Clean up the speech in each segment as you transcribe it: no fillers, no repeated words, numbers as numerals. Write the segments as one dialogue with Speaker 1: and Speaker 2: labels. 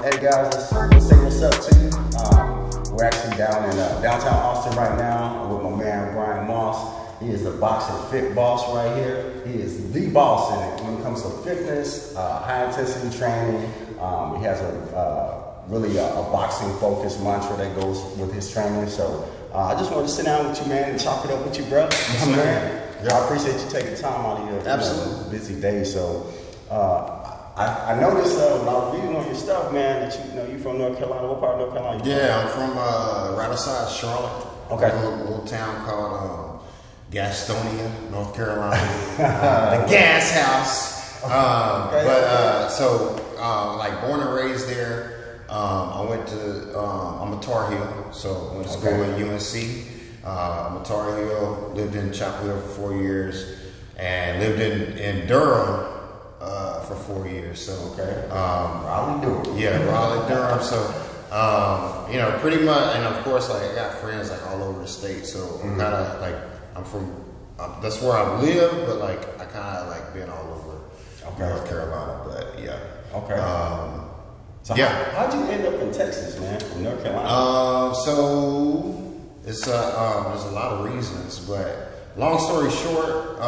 Speaker 1: Hey guys, let's say what's up to you. We're actually down in downtown Austin right now. I'm with my man Brian Moss. He is the boxing fit boss right here. He is the boss when it comes to fitness, high intensity training. He has really a boxing focused mantra that goes with his training. So I just wanted to sit down with you, man, and chop it up with you, bro. Man. Yeah, I appreciate you taking time out of your busy day. So I noticed when I was reading on your stuff, man, that you from North Carolina. What part of North Carolina?
Speaker 2: Yeah, I'm from right outside Charlotte.
Speaker 1: Okay.
Speaker 2: A little town called Gastonia, North Carolina. The gas house. Like born and raised there. I went to I'm a Tar Heel, so went to school at UNC. I'm a Tar Heel, lived in Chapel Hill for 4 years, and lived in Durham for 4 years. So
Speaker 1: Raleigh, Durham.
Speaker 2: Yeah, Raleigh, Durham. So pretty much, and of course, like I got friends like all over the state. So I'm kind of like I'm from. That's where I live, but like I kind of like been all over North Carolina. But yeah.
Speaker 1: Okay. How'd you end up in Texas, man, from North Carolina?
Speaker 2: So it's there's a lot of reasons, but long story short,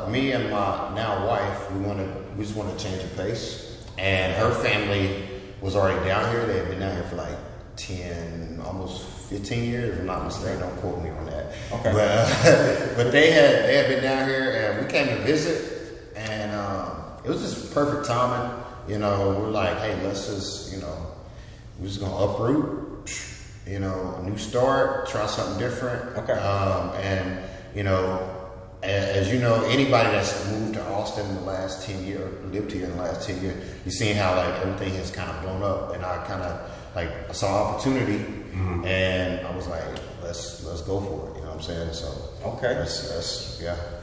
Speaker 2: me and my now wife, we just wanted to change the pace, and her family was already down here. They had been down here for like 10, almost 15 years, if I'm not mistaken. Don't quote me on that.
Speaker 1: Okay.
Speaker 2: But they had been down here, and we came to visit, and it was just perfect timing. We're like, hey, let's just, we're just gonna uproot, a new start, try something different.
Speaker 1: Okay.
Speaker 2: As you know, anybody that's moved to Austin in the last 10 years, lived here in the last 10 years, you've seen how like everything has kind of blown up, and I kind of like I saw opportunity, and I was like, let's go for it. You know what I'm saying? So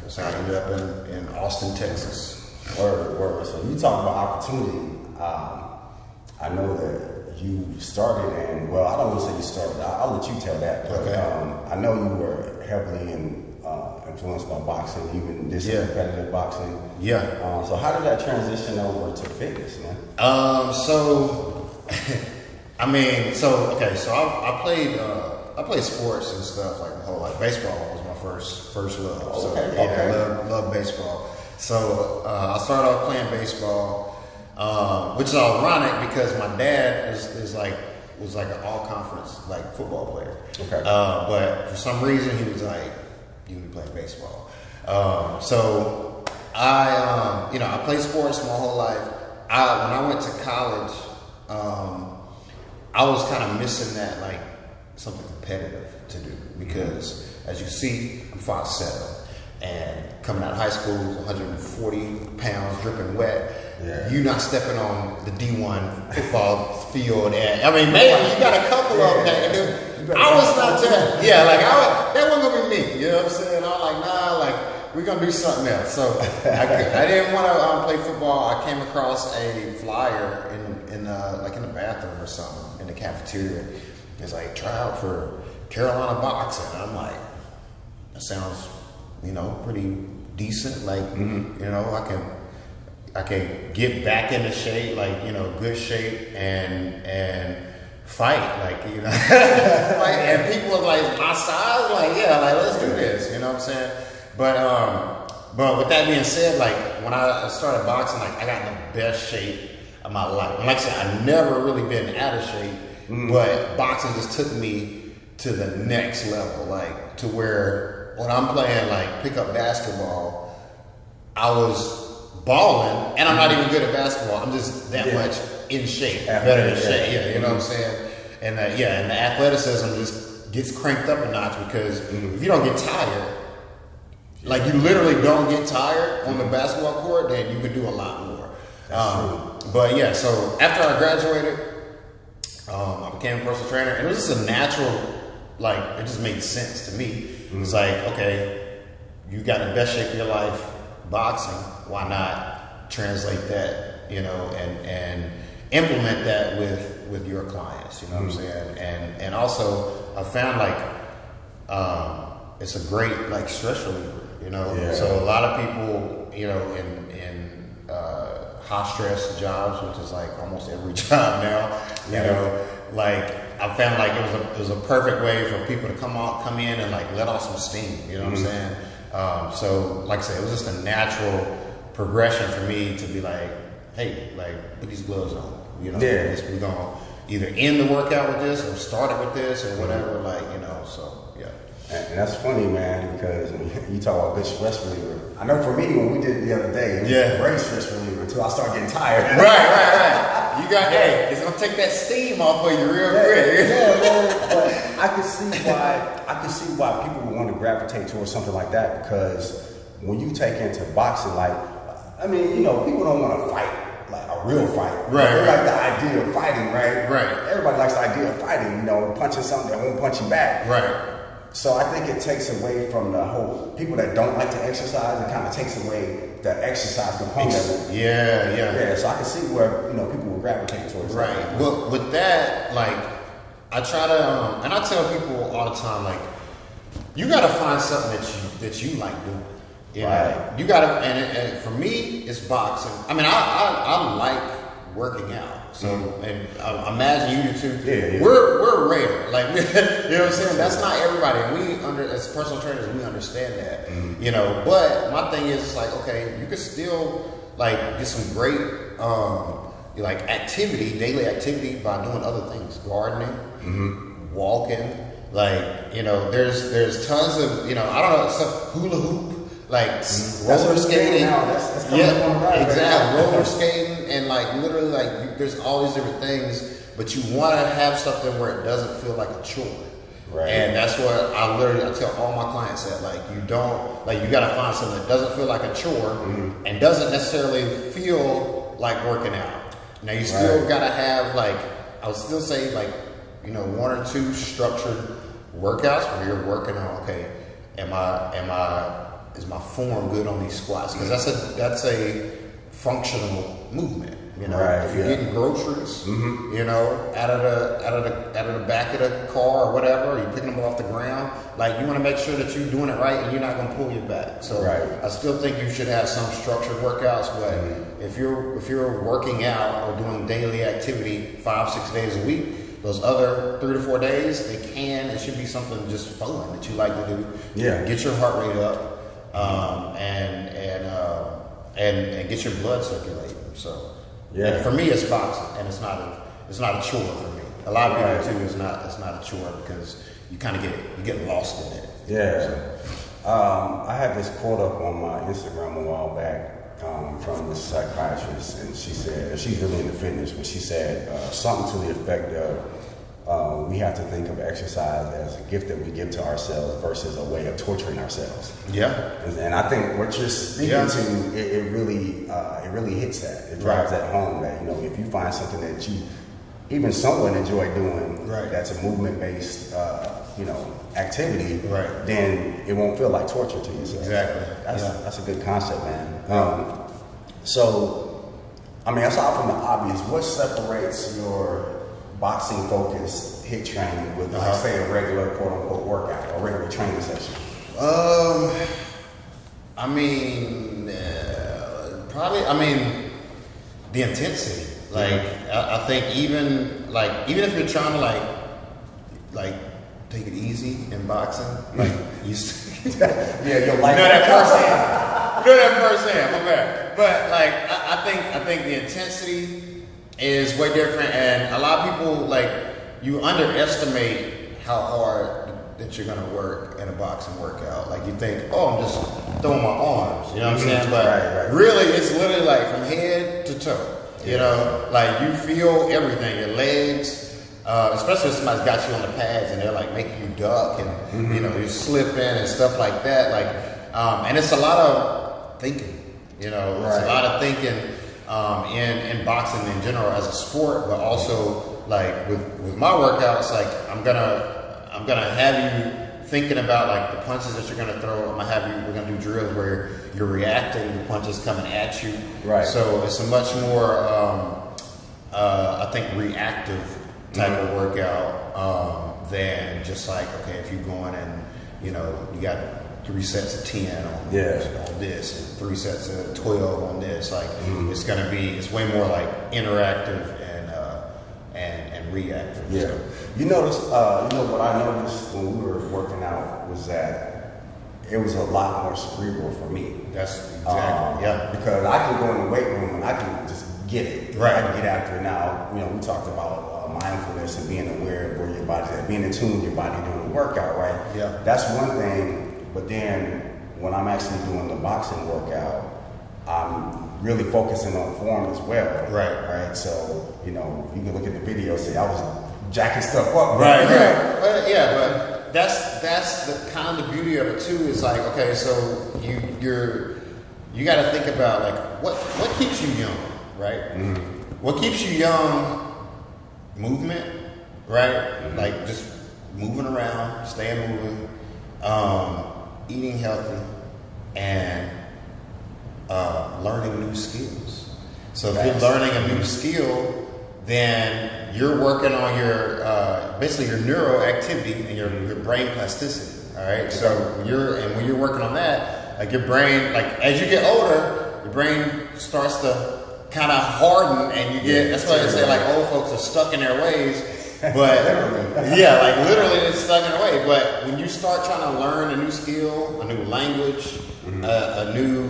Speaker 2: that's how I ended up in Austin, Texas.
Speaker 1: Word. So you talk about opportunity. I know that you started, and well, I don't want to say you started. I'll let you tell that. But I know you were heavily influenced by boxing, even this competitive boxing.
Speaker 2: Yeah.
Speaker 1: So how did that transition over to fitness, man?
Speaker 2: I played sports and stuff like my whole life. Baseball was my first love. I love baseball. So I started off playing baseball, which is ironic because my dad was like an all conference like football player.
Speaker 1: Okay.
Speaker 2: But for some reason he was like, you need to play baseball. So I played sports my whole life. When I went to college, I was kind of missing that like something competitive to do because as you see, I'm 5'7". And coming out of high school, 140 pounds, dripping wet. Yeah. You not stepping on the D1 football field. And I mean, maybe you got a couple of them that can do. I was not that. Yeah, that wasn't gonna be me. You know what I'm saying? I'm like, nah, we're gonna do something else. So I didn't want to play football. I came across a flyer in the bathroom or something in the cafeteria. It's like try out for Carolina boxing. And I'm like, that sounds pretty decent. Like, I can get back into shape, good shape and fight, fight. And people are like my size, let's do this. You know what I'm saying? But with that being said, when I started boxing, I got in the best shape of my life. And like I said, I've never really been out of shape, but boxing just took me to the next level, to where when I'm playing pickup basketball, I was balling, and I'm not even good at basketball. I'm just that much in shape, better in shape. Yeah, you know what I'm saying? And and the athleticism just gets cranked up a notch because if you don't get tired, you literally don't get tired on the basketball court, then you can do a lot more. But yeah, so after I graduated, I became a personal trainer, and it was just a natural, it just made sense to me. It's like, okay, you got the best shape of your life, boxing. Why not translate that, and implement that with your clients? You know what I'm saying? And also, I found it's a great stress reliever. So a lot of people, in high stress jobs, which is like almost every job now. You know, like I found like it was a perfect way for people to come in and like let off some steam. You know what I'm saying? So like I said, it was just a natural progression for me to be like, hey, like put these gloves on. You know, we're gonna either end the workout with this or start it with this or whatever. Like, you know, so yeah.
Speaker 1: And that's funny, man, because you talk about good stress reliever. I know for me, when we did it the other day, it was a great stress reliever until I started getting tired.
Speaker 2: Right. You got, hey, it's gonna take that steam off of you real quick.
Speaker 1: Yeah, man. But I could see why people would want to gravitate towards something like that, because when you take into boxing, like, I mean, you know, people don't want to fight. Like a real fight. They like the idea of fighting, right? Everybody likes the idea of fighting, you know, punching something that won't punch you back. So I think it takes away from the whole, people that don't like to exercise, it kind of takes away the exercise component. Yeah, so I can see where, you know, people will gravitate towards that.
Speaker 2: Well, with that, like, I try to, and I tell people all the time, like, you got to find something that you like doing. You know, you gotta, and for me, it's boxing. I mean, I like working out. So, and I imagine you do too. We're rare. Like, you know what I'm saying? That's not everybody. As personal trainers, we understand that. You know, but my thing is, it's like, okay, you can still like get some great like activity, daily activity by doing other things, gardening, walking. Like, you know, there's tons of, you know, I don't know, stuff, hula hoop. Like roller skating,
Speaker 1: that's
Speaker 2: exactly. Roller skating, and like literally, like there's all these different things, but you want to have something where it doesn't feel like a chore. And that's what I tell all my clients that, like, you don't, like, you got to find something that doesn't feel like a chore and doesn't necessarily feel like working out. Now you still got to have, like, I would still say, like, you know, 1 or 2 structured workouts where you're working on, okay, is my form good on these squats? Because that's a functional movement. You know, if you're getting groceries, you know, out of the back of the car or whatever, you're picking them off the ground. Like, you want to make sure that you're doing it right and you're not going to pull your back. So I still think you should have some structured workouts. But if you're working out or doing daily activity 5-6 days a week, those other 3 to 4 days, it should be something just fun that you like to do. Get your heart rate up. And get your blood circulating. So and for me, it's boxing, and it's not a chore for me. A lot of people too, it's not a chore because you kind of get lost in it.
Speaker 1: I had this quote up on my Instagram a while back from this psychiatrist, and she said, she's really into fitness, but she said something to the effect of, we have to think of exercise as a gift that we give to ourselves versus a way of torturing ourselves. And I think what you're speaking to, it really hits that. It drives that home that, you know, if you find something that you even somewhat enjoy doing, that's a movement-based, you know, activity, then it won't feel like torture to you. So that's a good concept, man. So, I mean, aside from the obvious, what separates your boxing focused HIIT training with, like, say, a regular quote unquote workout or regular training session?
Speaker 2: I mean, the intensity. Like, I think even if you're trying to like take it easy in boxing, like you
Speaker 1: you'll like
Speaker 2: that firsthand. My bad. But like, I think the intensity is way different, and a lot of people, like, you underestimate how hard that you're gonna work in a boxing workout. Like, you think, I'm just throwing my arms, you know what I'm saying? But really, it's literally like from head to toe. You know, like, you feel everything, your legs, especially if somebody's got you on the pads and they're like making you duck and you know, you're slipping and stuff like that. Like, and it's a lot of thinking. You know, it's a lot of thinking. In boxing in general as a sport, but also like with my workouts, like I'm gonna have you thinking about like the punches that you're gonna throw. We're gonna do drills where you're reacting to punches coming at you. So it's a much more I think reactive type of workout than just like, okay, if you're going and, you know, you got 3 sets of 10 on this, and 3 sets of 12 on this. Like it's way more like interactive and reactive.
Speaker 1: Yeah.
Speaker 2: So.
Speaker 1: You notice, what I noticed when we were working out was that it was a lot more cerebral for me.
Speaker 2: That's exactly,
Speaker 1: Because I can go in the weight room and I can just get it.
Speaker 2: Right.
Speaker 1: I can get after it. Now, we talked about mindfulness and being aware of where your body's at, being in tune with your body during the workout, right?
Speaker 2: Yeah.
Speaker 1: That's one thing. But then when I'm actually doing the boxing workout, I'm really focusing on form as well. Right. So, you can look at the video, say I was jacking stuff up.
Speaker 2: Right. But that's the kind of beauty of it too. Is like, okay, so you got to think about like what keeps you young, right? Mm-hmm. What keeps you young? Movement, right? Mm-hmm. Like just moving around, staying moving, eating healthy, and learning new skills. So if you're learning a new skill, then you're working on your basically your neuroactivity and your brain plasticity. All right. So when you're working on that, like your brain, like as you get older, your brain starts to kind of harden, and you get. That's why they say like old folks are stuck in their ways. But like literally it's stuck in their way. But when you start trying to learn a new skill, a new language, a new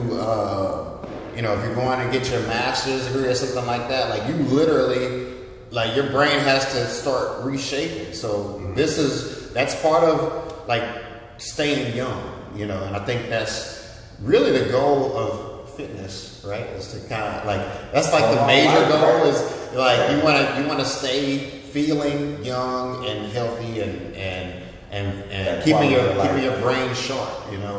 Speaker 2: if you're going to get your master's degree or something like that, like you literally, like your brain has to start reshaping. So that's part of like staying young, and I think that's really the goal of fitness, right? Is to kind of like, that's like the major goal is like you want to stay feeling young and healthy and keeping your brain sharp,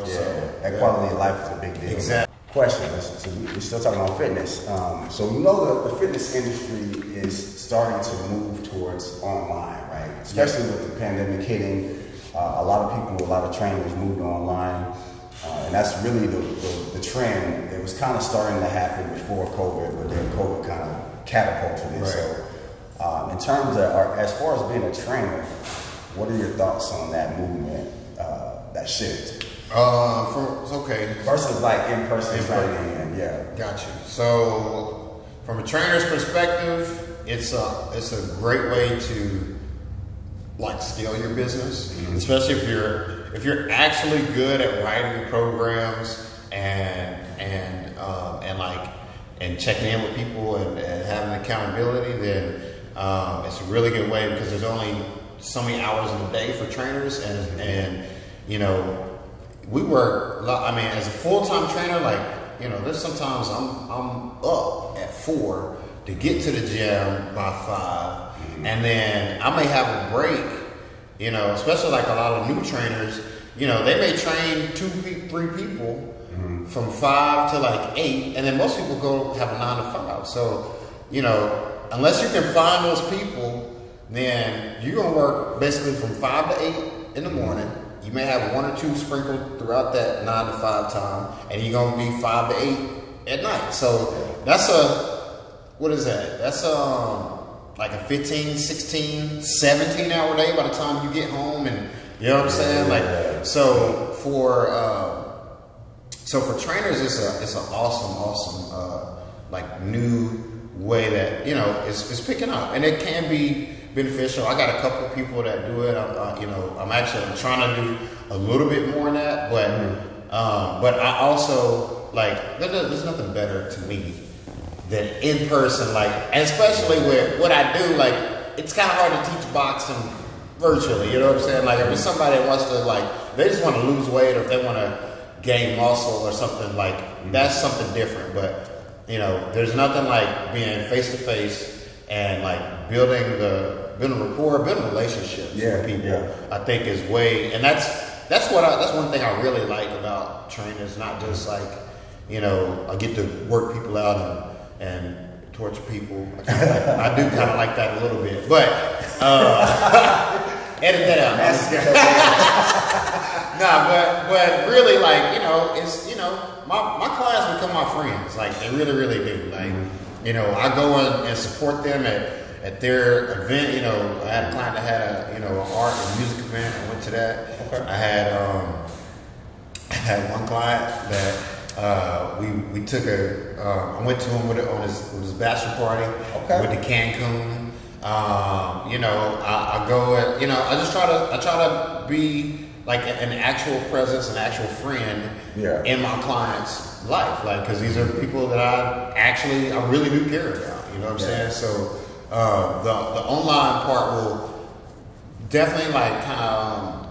Speaker 2: So
Speaker 1: that quality of life is a big deal.
Speaker 2: Exactly.
Speaker 1: Question. So we're still talking about fitness. So the fitness industry is starting to move towards online, right? Especially with the pandemic hitting, a lot of trainers moved online, and that's really the trend. It was kind of starting to happen before COVID, but then COVID kind of catapulted it. Right. So, in terms of, as far as being a trainer, what are your thoughts on that movement, that shift?
Speaker 2: Okay.
Speaker 1: Versus like in-person training,
Speaker 2: Got you. So, from a trainer's perspective, it's a great way to like scale your business, especially if you're actually good at writing programs and checking in with people and having accountability. Then it's a really good way because there's only so many hours in a day for trainers, and we work. I mean, as a full-time trainer, there's sometimes I'm up at 4 to get to the gym by 5, and then I may have a break. Especially like a lot of new trainers, they may train 2-3 people from 5 to like 8, and then most people go have a 9 to 5. So, unless you can find those people, then you're gonna work basically from 5 to 8 in the morning. You may have 1 or 2 sprinkled throughout that 9 to 5 time, and you're gonna be 5 to 8 at night. So that's what is that? That's like a 15, 16, 17 hour day by the time you get home, and you know what I'm saying? So for trainers, it's an awesome like new way that it's picking up, and it can be beneficial. I got a couple of people that do it. I'm actually trying to do a little bit more than that, but I also like there's nothing better to me than in person, and especially with what I do, it's kind of hard to teach boxing virtually, you know what I'm saying? If it's somebody that wants to, they just want to lose weight, or if they want to gain muscle or something, that's something different. But, there's nothing like being face to face and building rapport, building relationships with people. Yeah. I think is and that's one thing I really like about trainers, not just I get to work people out and torture people. I do kind of like that a little bit, but edit that out. But really, it's my clients become my friends. They really, really do. I go and support them at their event. I had a client that had a art and music event. I went to that. Okay. I had one client that we took I went to him with his bachelor party.
Speaker 1: Okay.
Speaker 2: Went to Cancun. I go at, I just try to be like an actual presence, an actual friend in my client's life, like, because these are people that I really do care about. You know what I'm saying? So the online part will definitely like kind of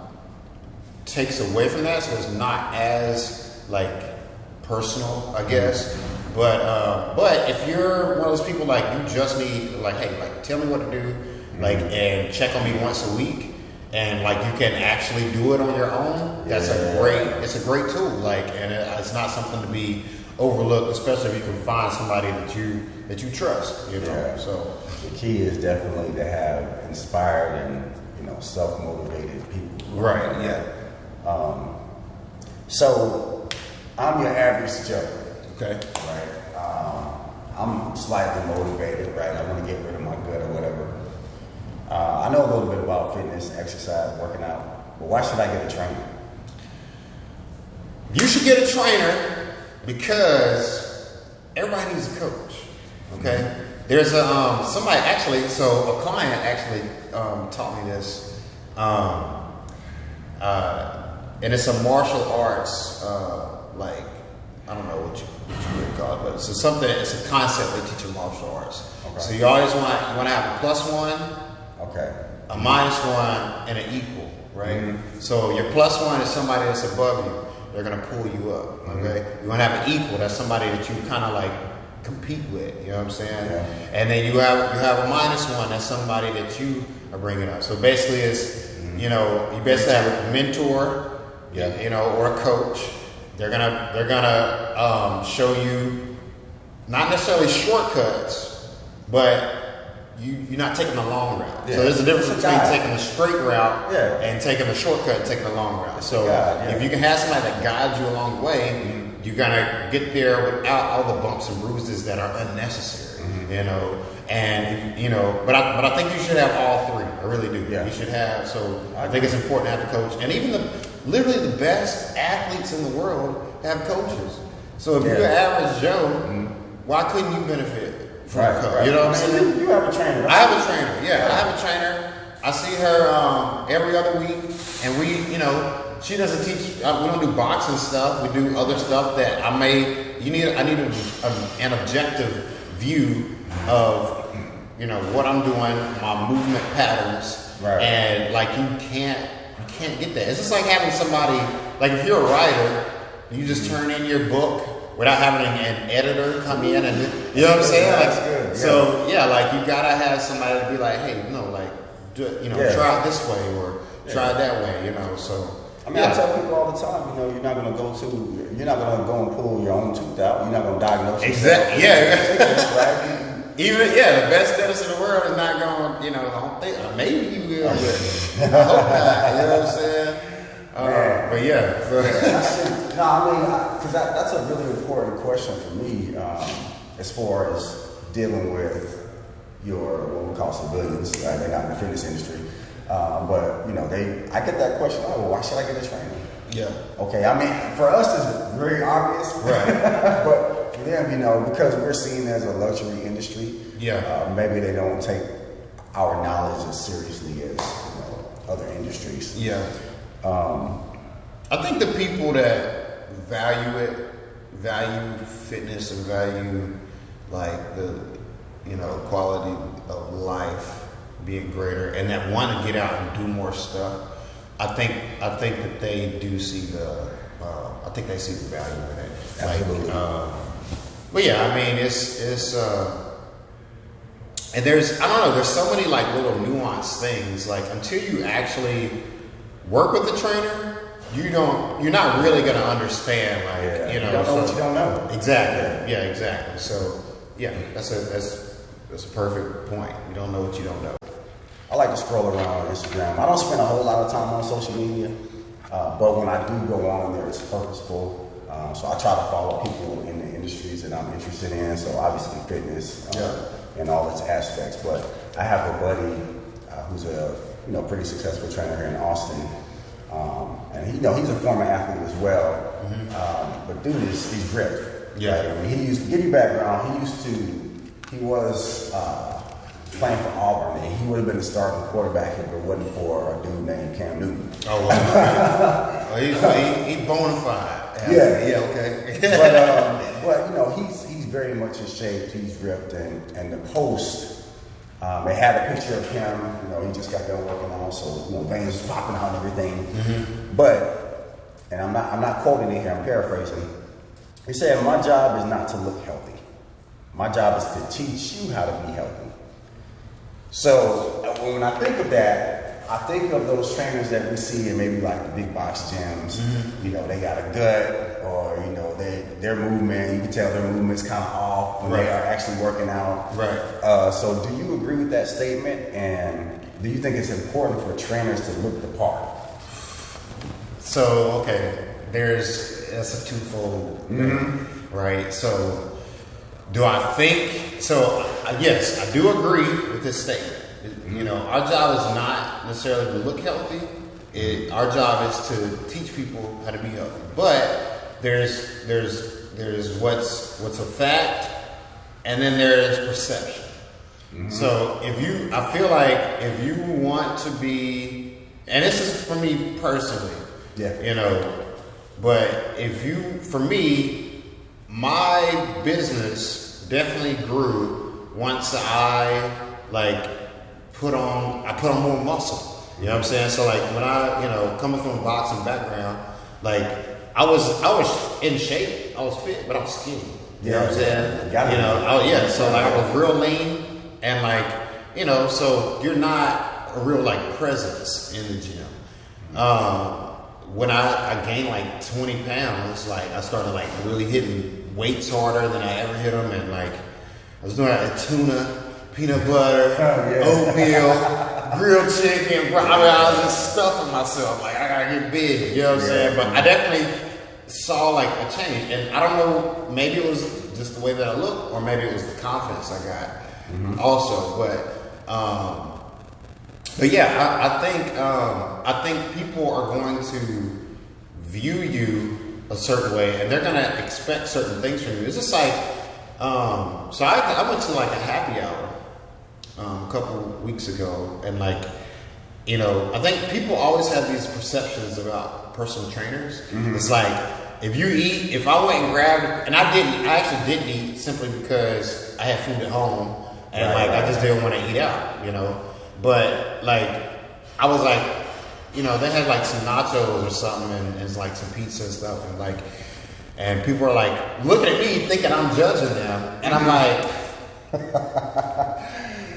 Speaker 2: takes away from that, so it's not as like personal, I guess. But if you're one of those people like you just need like, hey, like tell me what to do, like, and check on me once a week, and like you can actually do it on your own. That's it's a great tool. Like, and it's not something to be overlooked, especially if you can find somebody that you trust. You know,
Speaker 1: Yeah.
Speaker 2: so
Speaker 1: The key is definitely to have inspired and self-motivated people.
Speaker 2: right, yeah.
Speaker 1: So I'm your average Joe.
Speaker 2: Okay.
Speaker 1: Right. I'm slightly motivated. Right. I want to get rid of my gut or whatever. I know a little bit about fitness, exercise, working out. But why should I get a trainer?
Speaker 2: You should get a trainer because everybody needs a coach. Okay. There's somebody actually. So a client actually taught me this, and it's a martial arts like, I don't know what you would call it, but it's a concept they teach in martial arts.
Speaker 1: Okay.
Speaker 2: So you always want to have a +1,
Speaker 1: Okay.
Speaker 2: a -1, and an equal, right?
Speaker 1: Mm-hmm.
Speaker 2: So your +1 is somebody that's above you. They're gonna pull you up. Okay. You want to have an equal. That's somebody that you kind of like compete with. You know what I'm saying?
Speaker 1: Yeah.
Speaker 2: And then you have a -1. That's somebody that you are bringing up. So basically, it's you basically have a mentor, or a coach. They're gonna show you not necessarily shortcuts, but you're not taking the long route.
Speaker 1: Yeah.
Speaker 2: So there's a difference
Speaker 1: It's a
Speaker 2: between
Speaker 1: guide.
Speaker 2: taking the straight route
Speaker 1: Yeah.
Speaker 2: and taking the shortcut and taking the long route. So if you can have somebody that guides you along the way, you're gonna get there without all the bumps and bruises that are unnecessary. But I think you should have all three. I really do.
Speaker 1: Yeah.
Speaker 2: You should have. So I think it's important to have the coach, and even literally the best athletes in the world have coaches. So if you're an average Joe, why couldn't you benefit from a coach?
Speaker 1: Right.
Speaker 2: You know what I'm saying?
Speaker 1: You have a trainer. Right?
Speaker 2: I have a trainer. Yeah, I have a trainer. I see her every other week, and she doesn't teach. We don't do boxing stuff. We do other stuff that I need an objective view of what I'm doing, my movement patterns,
Speaker 1: Right.
Speaker 2: and like you can't get that. It's just like having somebody, like if you're a writer, you just turn in your book without having an editor come in and you know what I'm saying?
Speaker 1: That's
Speaker 2: Like,
Speaker 1: good.
Speaker 2: so like you gotta have somebody to be like, hey, try it this way or try it that way, So
Speaker 1: I mean, I tell people all the time, you're not gonna go and pull your own tooth out. You're not gonna diagnose yourself.
Speaker 2: Exactly. Yeah.
Speaker 1: Right.
Speaker 2: Even the best dentist in the world is not going. I don't think maybe you will, but I hope not. You know what I'm saying? But
Speaker 1: because that's a really important question for me, as far as dealing with your what we call civilians. Right? They're not in the fitness industry, but I get that question. Oh, well, why should I get a trainer?
Speaker 2: Yeah.
Speaker 1: Okay. I mean, for us, it's very obvious,
Speaker 2: right?
Speaker 1: But for them, because we're seen as a luxury industry, maybe they don't take our knowledge as seriously as other industries.
Speaker 2: Yeah. I think the people that value fitness and value like the quality of life being greater, and that want to get out and do more stuff. I think that they do see they see the value in it.
Speaker 1: Absolutely.
Speaker 2: But yeah, I mean, it's and there's so many like little nuanced things. Like until you actually work with the trainer, you're not really going to understand. Like
Speaker 1: you don't know what you don't know.
Speaker 2: Exactly. Yeah. Exactly. So that's a perfect point. You don't know what you don't know.
Speaker 1: I like to scroll around on Instagram. I don't spend a whole lot of time on social media, but when I do go on there, it's purposeful. So I try to follow people in the industries that I'm interested in. So obviously fitness and all its aspects. But I have a buddy who's a pretty successful trainer here in Austin, and he's a former athlete as well. But dude he's ripped.
Speaker 2: Yeah.
Speaker 1: Like, I mean, he used to give you background. He was playing for Auburn, and he would have been the starting quarterback if it wasn't for a dude named Cam Newton.
Speaker 2: Oh, wow. He's bona fide.
Speaker 1: Yeah.
Speaker 2: Okay.
Speaker 1: But you know, he's very much in shape. He's ripped, and the post. They had a picture of him. You know, he just got done working out, so you know, veins was popping out and everything. But, and I'm not quoting it here. I'm paraphrasing. He said, "My job is not to look healthy. My job is to teach you how to be healthy." So when I think of that, I think of those trainers that we see in maybe like the big box gyms. You know, they got a gut, or you know, their movement. You can tell their movement's kind of off when they are actually working out.
Speaker 2: Right.
Speaker 1: So do you agree with that statement? And do you think it's important for trainers to look the part?
Speaker 2: So okay, that's a twofold thing, right? So do I think so? Yes, I do agree with this statement. You know, our job is not necessarily to look healthy. Our job is to teach people how to be healthy. But there's what's a fact, and then there's perception. So I feel like if you want to be, and this is for me personally, you know, but for me, my business definitely grew once I put on more muscle. You know what I'm saying? So like when I, you know, coming from a boxing background, like I was in shape, I was fit, but I was skinny. You know what I'm saying? So like I was real lean, and like, you know, so you're not a real like presence in the gym. When I gained like 20 pounds, like I started like really hitting weights harder than I ever hit them, and like I was doing like tuna, peanut butter, oatmeal, grilled chicken. Bro. I mean, I was just stuffing myself. Like, I gotta get big. You know what I'm saying? But I definitely saw like a change. And I don't know, maybe it was just the way that I looked, or maybe it was the confidence I got also. But yeah, I think people are going to view you a certain way, and they're gonna expect certain things from you. It's just like, so I went to like a happy hour a couple weeks ago, and like, you know, I think people always have these perceptions about personal trainers. It's like, if I went and grabbed, and I actually didn't eat simply because I had food at home, and I just didn't want to eat out, you know. But like, I was like, you know, they had like some nachos or something, and like some pizza and stuff, and like, and people are like looking at me thinking I'm judging them, and I'm like,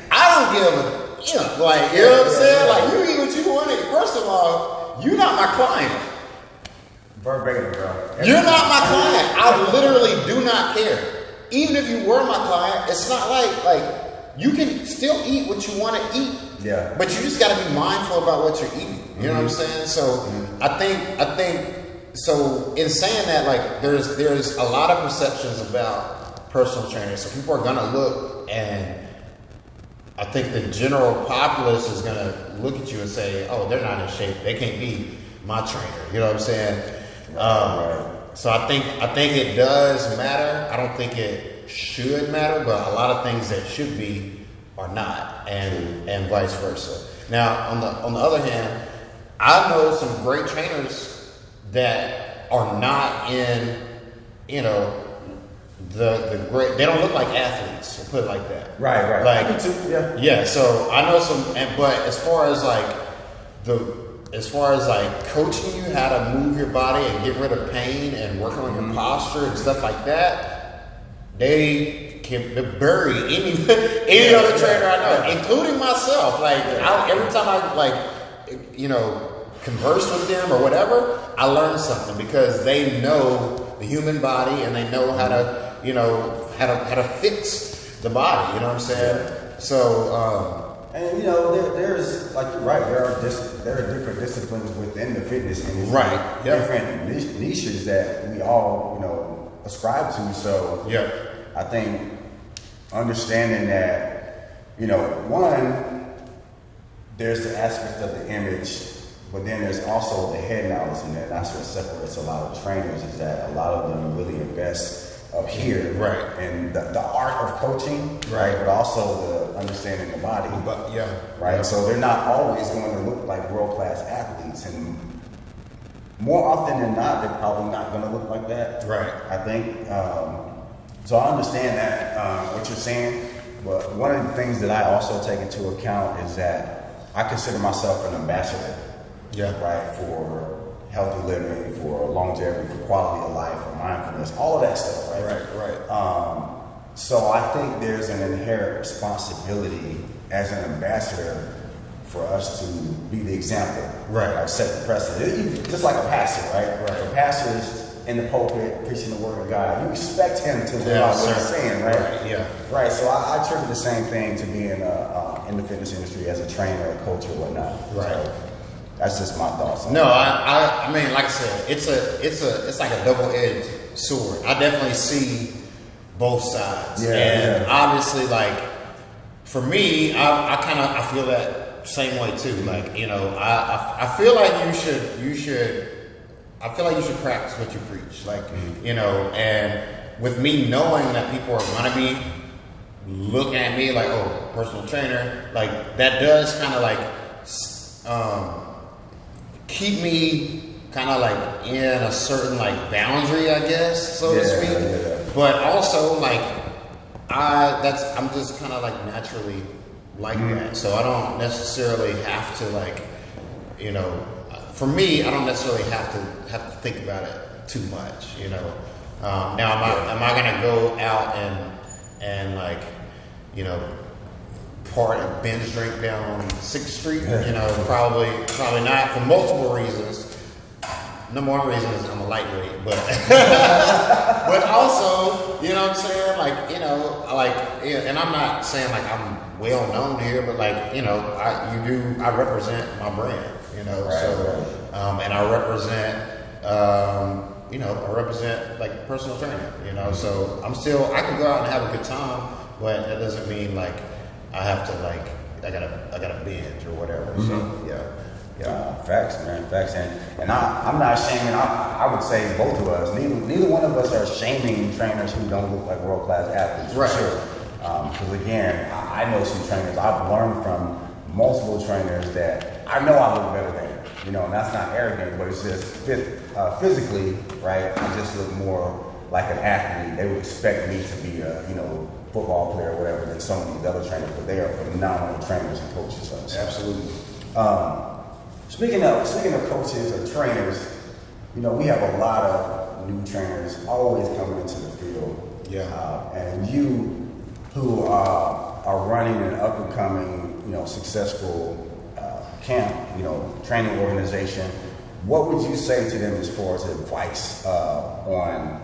Speaker 2: I don't give a, you know, like, you know what I'm saying? Like, you eat what you want to eat. First of all, you're not my client.
Speaker 1: Verbatim, bro.
Speaker 2: You're not my client. I literally do not care. Even if you were my client, it's not like you can still eat what you want to eat.
Speaker 1: Yeah.
Speaker 2: But you just got to be mindful about what you're eating. You know what I'm saying? So I think so in saying that, like, there's a lot of perceptions about personal trainers. So people are gonna look, and I think the general populace is gonna look at you and say, "Oh, they're not in shape. They can't be my trainer." You know what I'm saying? So I think it does matter. I don't think it should matter, but a lot of things that should be are not, and vice versa. Now, on the other hand, I know some great trainers that are not in, you know, the great. They don't look like athletes. We'll put it like that.
Speaker 1: Right.
Speaker 2: Like,
Speaker 1: me too.
Speaker 2: yeah. So I know some, but as far as coaching you how to move your body and get rid of pain and working on your posture and stuff like that, they can bury any other trainer I know, including myself. Like, every time I converse with them or whatever, I learn something, because they know the human body, and they know how to fix the body. You know what I'm saying? So,
Speaker 1: and there's, like, you're right. There are different disciplines within the fitness industry,
Speaker 2: right?
Speaker 1: Different niches that we all ascribe to. So, I think understanding that, one, there's the aspect of the image But then there's also the head knowledge in there. That's what separates a lot of trainers, is that a lot of them really invest up here,
Speaker 2: right,
Speaker 1: in the art of coaching, right, but also the understanding the body, right. So they're not always going to look like world-class athletes, and more often than not, they're probably not going to look like that,
Speaker 2: right.
Speaker 1: I think. So I understand that what you're saying, but one of the things that I also take into account is that I consider myself an ambassador. Right, for healthy living, for longevity, for quality of life, for mindfulness, all of that stuff, right?
Speaker 2: Right.
Speaker 1: So I think there's an inherent responsibility as an ambassador for us to be the example,
Speaker 2: right?
Speaker 1: Set the precedent, just like a pastor, right?
Speaker 2: Right.
Speaker 1: The pastor is in the pulpit preaching the word of God. You expect him to live out what he's saying, right?
Speaker 2: Right.
Speaker 1: Right. So I attribute the same thing to being in the fitness industry as a trainer, a coach, or whatnot.
Speaker 2: Right.
Speaker 1: So, that's just my thoughts.
Speaker 2: No, I mean, like I said, it's like a double-edged sword. I definitely see both sides, obviously, like for me, I feel that same way too. Like, you know, I feel like you should practice what you preach. Like, you know, and with me knowing that people are gonna be looking at me like, oh, personal trainer, like that does kind of like keep me kind of like in a certain like boundary, I guess, so to speak. Yeah. But also like I'm just kind of like naturally like that. So I don't necessarily have to like, you know, for me, I don't necessarily have to think about it too much, you know. Now am I gonna go out and like, you know, part of binge drink down on 6th Street, you know, probably not, for multiple reasons. Number one reason is I'm a lightweight, but but also, you know what I'm saying, like, you know, like, and I'm not saying like I'm well known here, but like, you know, I represent my brand, you know, and I represent I represent like personal training, you know, so I can go out and have a good time, but that doesn't mean like I have to like I gotta binge or whatever. So
Speaker 1: facts, man, facts, and I'm not shaming. I would say both of us. Neither one of us are shaming trainers who don't look like world class athletes.
Speaker 2: Right.
Speaker 1: For sure. Because again, I know some trainers. I've learned from multiple trainers that I know I look better than. You know, and that's not arrogant, but it's just physically, right? I just look more like an athlete. They would expect me to be a football player or whatever than some of these other trainers, but they are phenomenal trainers and coaches. So.
Speaker 2: Absolutely.
Speaker 1: Speaking of coaches or trainers, you know, we have a lot of new trainers always coming into the field.
Speaker 2: Yeah.
Speaker 1: And you who are running an up and coming, you know, successful camp, you know, training organization, what would you say to them as far as advice on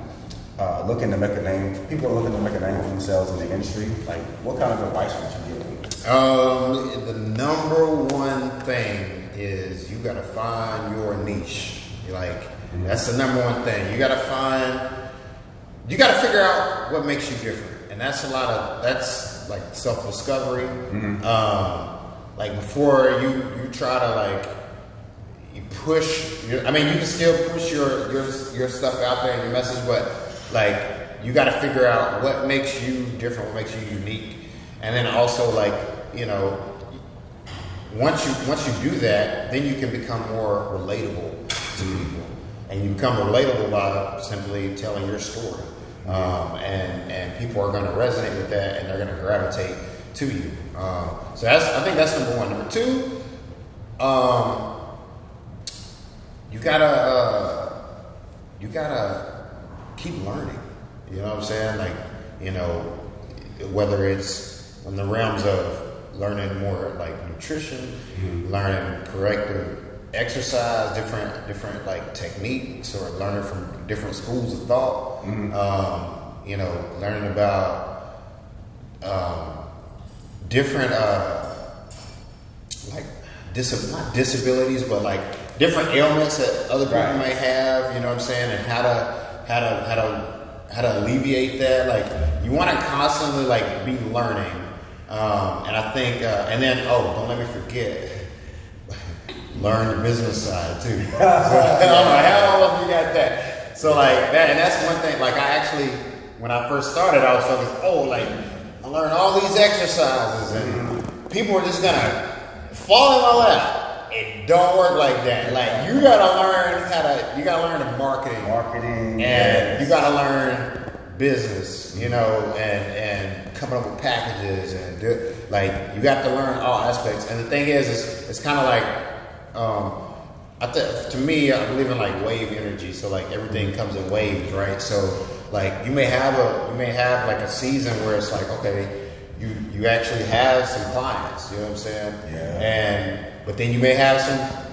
Speaker 1: looking to make a name? People are looking to make a name for themselves in the industry. Like, what kind of advice would you give them?
Speaker 2: The number one thing is you got to find your niche. Like, that's the number one thing. You got to figure out what makes you different, and that's like self-discovery. Like before you try to like you push. You can still push your stuff out there and your message, but like you got to figure out what makes you different, what makes you unique, and then also like, you know, once you do that, then you can become more relatable to people, and you become relatable by simply telling your story, and people are going to resonate with that, and they're going to gravitate to you. So I think that's number one. Number two, you gotta keep learning. You know what I'm saying? Like, you know, whether it's in the realms of learning more like nutrition, learning corrective exercise, different like techniques, or learning from different schools of thought. You know, learning about different like not disabilities, but like different ailments that other people may have. You know what I'm saying? And how to alleviate that. Like, you want to constantly like be learning. And I think, and then don't let me forget. learn the business side too. So, I'm like, how long have you got that? So like that, and that's one thing. Like I actually, when I first started, I was focused. Like I learned all these exercises, and people are just gonna fall in my lap. It don't work like that. Like you gotta learn the marketing, and you gotta learn business, and coming up with packages and you got to learn all aspects. And the thing is, it's kind of like, to me, I believe in like wave energy. So like everything comes in waves, right? So like you may have like a season where it's like, okay, you actually have some clients, you know what I'm saying?
Speaker 1: Yeah.
Speaker 2: But then you may have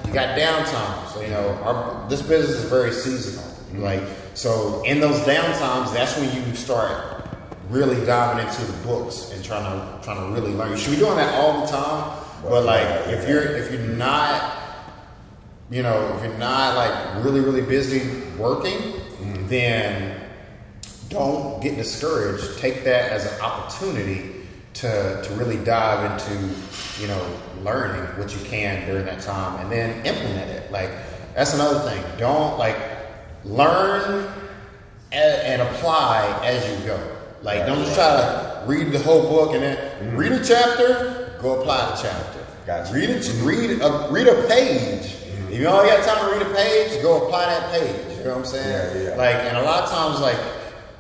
Speaker 2: you got downtime. So this business is very seasonal. Like, so in those downtimes, that's when you start really diving into the books and trying to really learn. You should be doing that all the time. But like, if you're not like really, really busy working, then don't get discouraged. Take that as an opportunity to really dive into, learning what you can during that time and then implement it. Like, that's another thing. Don't learn and apply as you go. Like, don't just try to read the whole book and then read a chapter, go apply the chapter.
Speaker 1: Gotcha.
Speaker 2: Read a page. If you only got time to read a page, go apply that page. You know what I'm saying?
Speaker 1: Yeah.
Speaker 2: Like, and a lot of times, like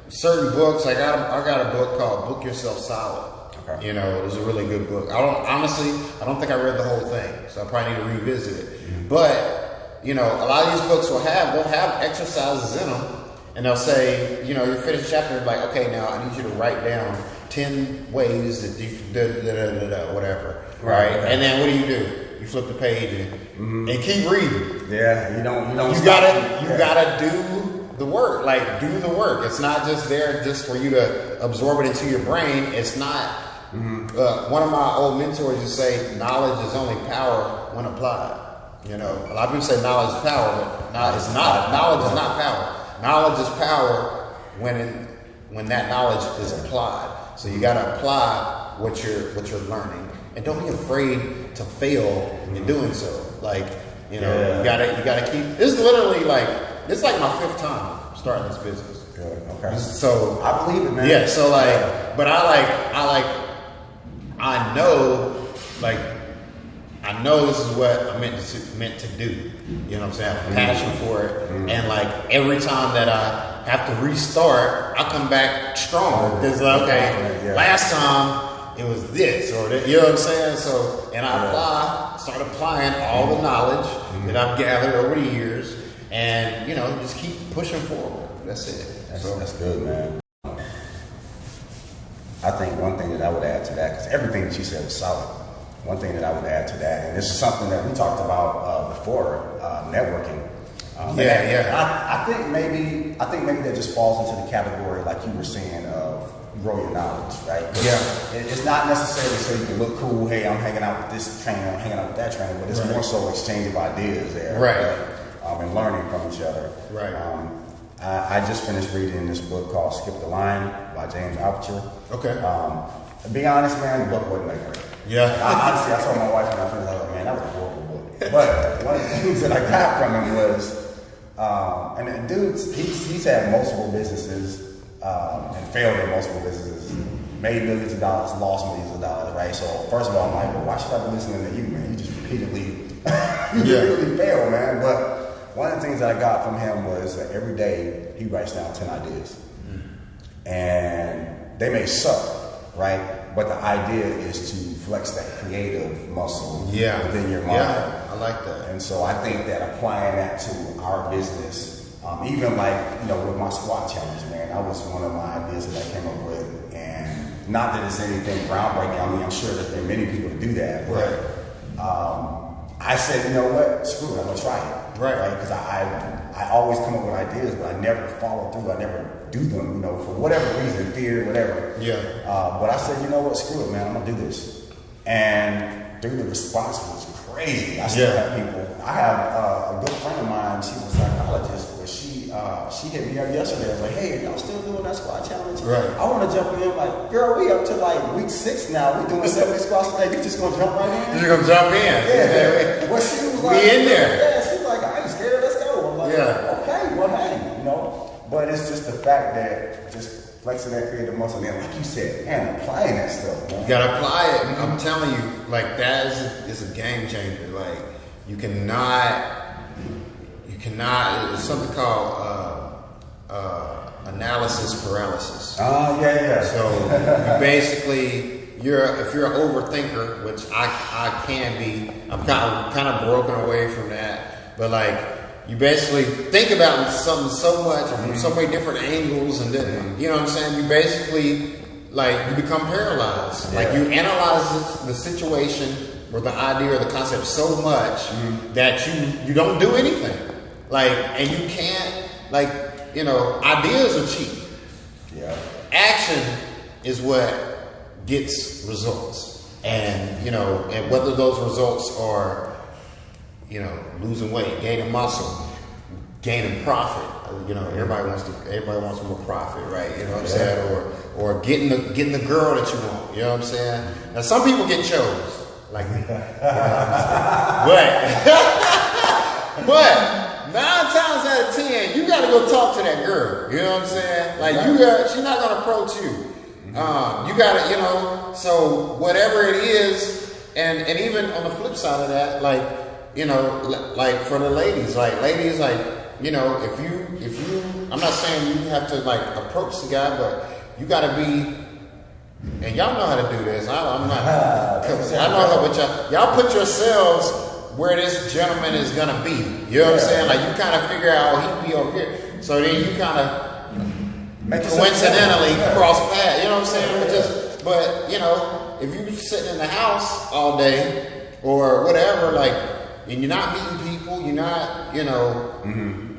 Speaker 2: certain books, I got a book called Book Yourself Solid. Okay. It's a really good book. I don't think I read the whole thing, so I probably need to revisit it. But a lot of these books they'll have exercises in them. And they'll say, you finish a chapter, like, okay, now I need you to write down 10 ways that you whatever, right? And then what do? You flip the page and keep reading.
Speaker 1: Yeah, you don't.
Speaker 2: You gotta do the work. Like, do the work. It's not just there just for you to absorb it into your brain. It's not. One of my old mentors used to say, knowledge is only power when applied. A lot of people say knowledge is power, but it's not. Knowledge is not power. Knowledge is power when that knowledge is applied. So you got to apply what you're learning, and don't be afraid to fail in doing so. Like you got to keep. This is literally it's like my 5th time starting this business.
Speaker 1: Good. Okay.
Speaker 2: So
Speaker 1: I believe it, man.
Speaker 2: Yeah. So but I know this is what I'm meant to do. You know what I'm saying? I have a passion for it. And every time that I have to restart, I come back stronger. Because last time it was this or that, you know what I'm saying? So, and I start applying all the knowledge that I've gathered over the years and, just keep pushing forward. That's it.
Speaker 1: That's good, man. I think one thing that I would add to that, because everything that you said was solid. One thing that I would add to that, and this is something that we talked about before, networking. I think maybe that just falls into the category, like you were saying, of grow your knowledge, right? It's not necessarily so you can look cool. Hey, I'm hanging out with this trainer, I'm hanging out with that trainer, but it's more so exchange of ideas there, right? And learning from each other,
Speaker 2: right?
Speaker 1: I just finished reading this book called "Skip the Line" by James Altucher. Okay. To be honest, man, the book wasn't that great. Honestly, I told my wife when I finished, I was like, man, that was a horrible book. But one of the things that I got from him was, and the dude, he's had multiple businesses and failed in multiple businesses, made millions of dollars, lost millions of dollars, right? So first of all, I'm like, well, why should I be listening to you, man? You just repeatedly, really fail, man. But one of the things that I got from him was that every day he writes down 10 ideas. And they may suck, right? But the idea is to flex that creative muscle within your mind.
Speaker 2: Yeah, I like that.
Speaker 1: And so I think that applying that to our business, even with my squat challenge, man, that was one of my ideas that I came up with. And not that it's anything groundbreaking. I mean, I'm sure there's been many people to do that. But I said, you know what? Screw it. I'm going to try it. Right? Because I always come up with ideas, but I never follow through. I never do them, for whatever reason, fear, whatever. But I said, you know what, screw it, man, I'm gonna do this. And dude, the response was crazy. I still have people. I have a good friend of mine. She's a psychologist, but she she hit me up yesterday. I was like, hey, y'all still doing that squat challenge?
Speaker 2: Right.
Speaker 1: I want to jump in. I'm like, girl, we up to like week 6 now. We doing 70 squats today. You just gonna jump right in?
Speaker 2: You're gonna jump in.
Speaker 1: Yeah. Well, she was like,
Speaker 2: we in there.
Speaker 1: Yeah, she was like, I ain't scared. Let's go. I'm like, okay, well, hey, you know. But it's just the fact that just flexing that creative muscle, and like you said, and applying that stuff. Man.
Speaker 2: You gotta apply it. I'm telling you, like that is a game changer. Like you cannot. It's something called analysis paralysis.
Speaker 1: Yeah.
Speaker 2: So you basically, if you're an overthinker, which I can be, I'm kind of broken away from that. But like you basically think about something so much from so many different angles, and then you know what I'm saying. You basically like you become paralyzed. Like you analyze the situation or the idea or the concept so much that you don't do anything. Like, and you can't, like, you know, ideas are cheap.
Speaker 1: Yeah.
Speaker 2: Action is what gets results. And, you know, and whether those results are, you know, losing weight, gaining muscle, gaining profit. You know, everybody wants more profit, right? You know what I'm saying? Or getting the girl that you want. You know what I'm saying? Now some people get chose, like me. You know what I'm saying? But 9 times out of 10, you gotta go talk to that girl. You know what I'm saying? Like she's not gonna approach you. You gotta, you know. So whatever it is, and even on the flip side of that, like you know, like for the ladies, like you know, if you, I'm not saying you have to like approach the guy, but you gotta be. And y'all know how to do this. I'm not. I know how, but y'all put yourselves where this gentleman is gonna be. You know what I'm saying? Like you kind of figure out he'd be over here. So then you kind of coincidentally cross paths. You know what I'm saying? But you know, if you're sitting in the house all day or whatever, like, and you're not meeting people, you're not, you know,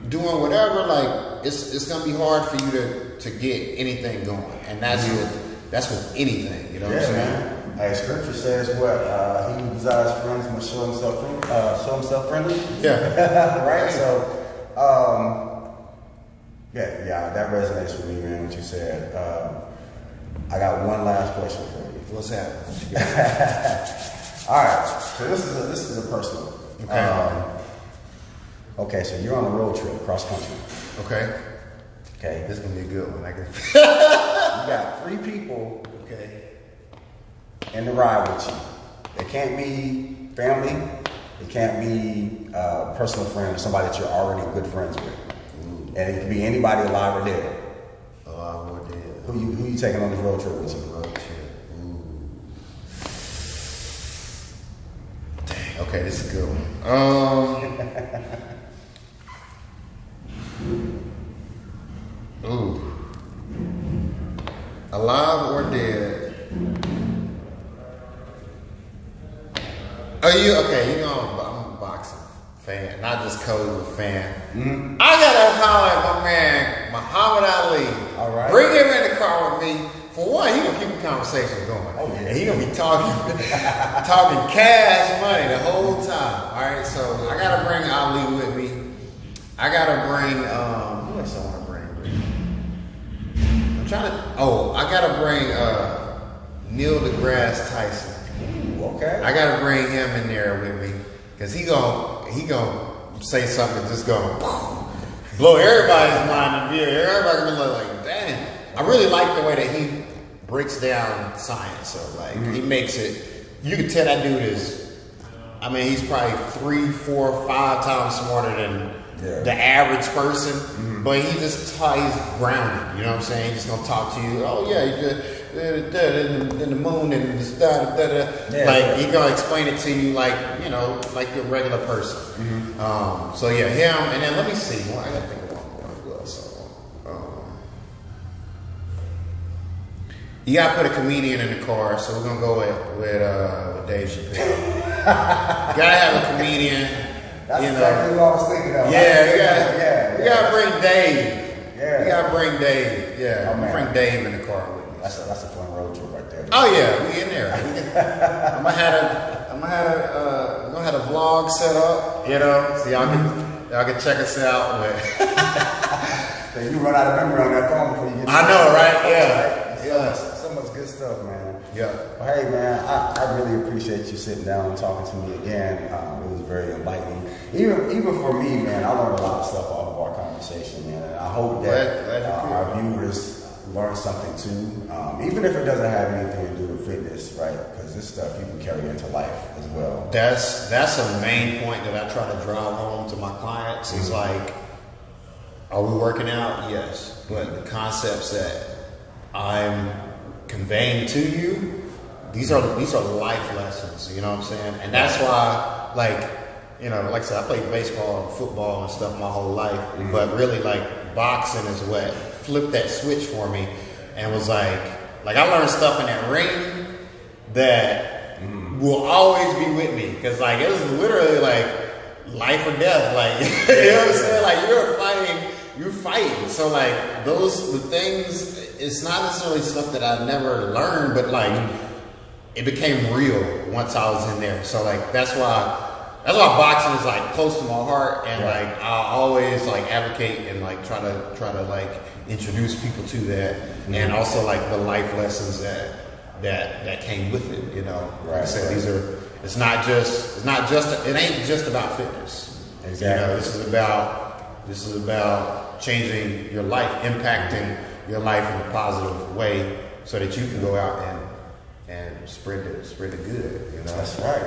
Speaker 2: doing whatever, like it's gonna be hard for you to get anything going. And that's with anything. You know what I'm saying?
Speaker 1: Man. Hey, scripture says what? He who desires friends must show himself friendly.
Speaker 2: Yeah.
Speaker 1: Right? So, yeah, that resonates with me, man, what you said. I got one last question for you.
Speaker 2: What's happening?
Speaker 1: All right. So this is a personal one.
Speaker 2: Okay.
Speaker 1: Okay, so you're on a road trip cross country.
Speaker 2: Okay.
Speaker 1: Okay.
Speaker 2: This is gonna be a good one.
Speaker 1: You got 3 people.
Speaker 2: Okay.
Speaker 1: In the ride with you. It can't be family. It can't be a personal friend or somebody that you're already good friends with. And it can be anybody alive or dead.
Speaker 2: Alive or dead.
Speaker 1: Who you taking on this road trip with you?
Speaker 2: Road trip. Dang. Okay, this is a good one. Alive or dead? Oh, you okay? You know, I'm a boxing fan, not just code fan. I gotta holler at my man Muhammad Ali.
Speaker 1: All right,
Speaker 2: bring him in the car with me. For one, he gonna keep the conversation going.
Speaker 1: Oh yeah,
Speaker 2: and he gonna be talking cash money the whole time. All right, so I gotta bring Ali with me. I gotta bring who else I want to bring? I'm trying to. Oh, I gotta bring Neil deGrasse Tyson.
Speaker 1: Ooh, okay.
Speaker 2: I gotta bring him in there with me because he gonna say something just gonna blow everybody's mind and view. Everybody gonna be like, dang. I really like the way that he breaks down science. So like he makes it. You can tell that dude is. I mean, he's probably 3, 4, 5 times smarter than the average person, but he's grounded. You know what I'm saying? He's just gonna talk to you. Oh yeah, you just. Then the moon and this he's gonna explain it to you like, you know, like a regular person. So yeah, him, and then let me see. Well, I gotta think of one else. You gotta put a comedian in the car, so we're gonna go with Dave Chappelle. Gotta have a comedian.
Speaker 1: That's exactly what I was thinking of.
Speaker 2: We gotta bring Dave. We gotta bring Dave. Bring Dave in the car with me.
Speaker 1: That's a fun road trip right there.
Speaker 2: Oh yeah, we in there. I'm gonna have a vlog set up, you know, so y'all can Y'all can check us out.
Speaker 1: You run out of memory on that phone before you get.
Speaker 2: I know, right? Yeah.
Speaker 1: Yeah. So much good stuff, man.
Speaker 2: Yeah.
Speaker 1: Well, hey, man, I really appreciate you sitting down and talking to me again. It was very enlightening. Even for me, man, I learned a lot of stuff off of our conversation, man. And I hope that our viewers learn something too, even if it doesn't have anything to do with fitness, right? Because this stuff you can carry into life as well.
Speaker 2: That's a main point that I try to drive home to my clients. Is like, are we working out? Yes, but the concepts that I'm conveying to you, these are life lessons. You know what I'm saying? And that's why, like I said, I played baseball and football and stuff my whole life, but really, like, boxing is what flipped that switch for me, and was like I learned stuff in that ring that will always be with me, because like it was literally like life or death, like you know what I'm saying, like you're fighting. So like the things, it's not necessarily stuff that I never learned, but like it became real once I was in there. So like that's why boxing is like close to my heart, and like I always like advocate and like try to like introduce people to that, and also like the life lessons that came with it. You know, like I said, it ain't just about fitness.
Speaker 1: Exactly.
Speaker 2: You know, this is about changing your life, impacting your life in a positive way, so that you can go out and spread the good. You know,
Speaker 1: that's right.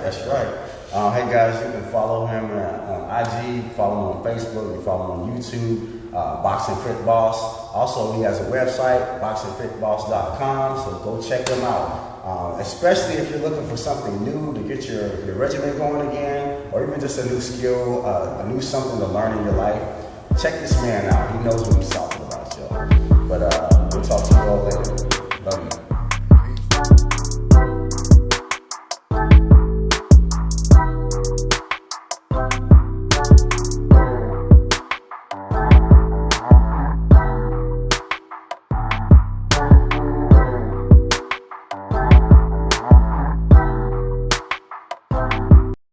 Speaker 1: Hey guys, you can follow him on IG, follow him on Facebook, you follow him on YouTube, Boxing Fit Boss. Also, he has a website, boxingfitboss.com, so go check him out. Especially if you're looking for something new to get your regimen going again, or even just a new skill, a new something to learn in your life. Check this man out. He knows what he's talking about, y'all. But we'll talk to you all later. Love you. Peace.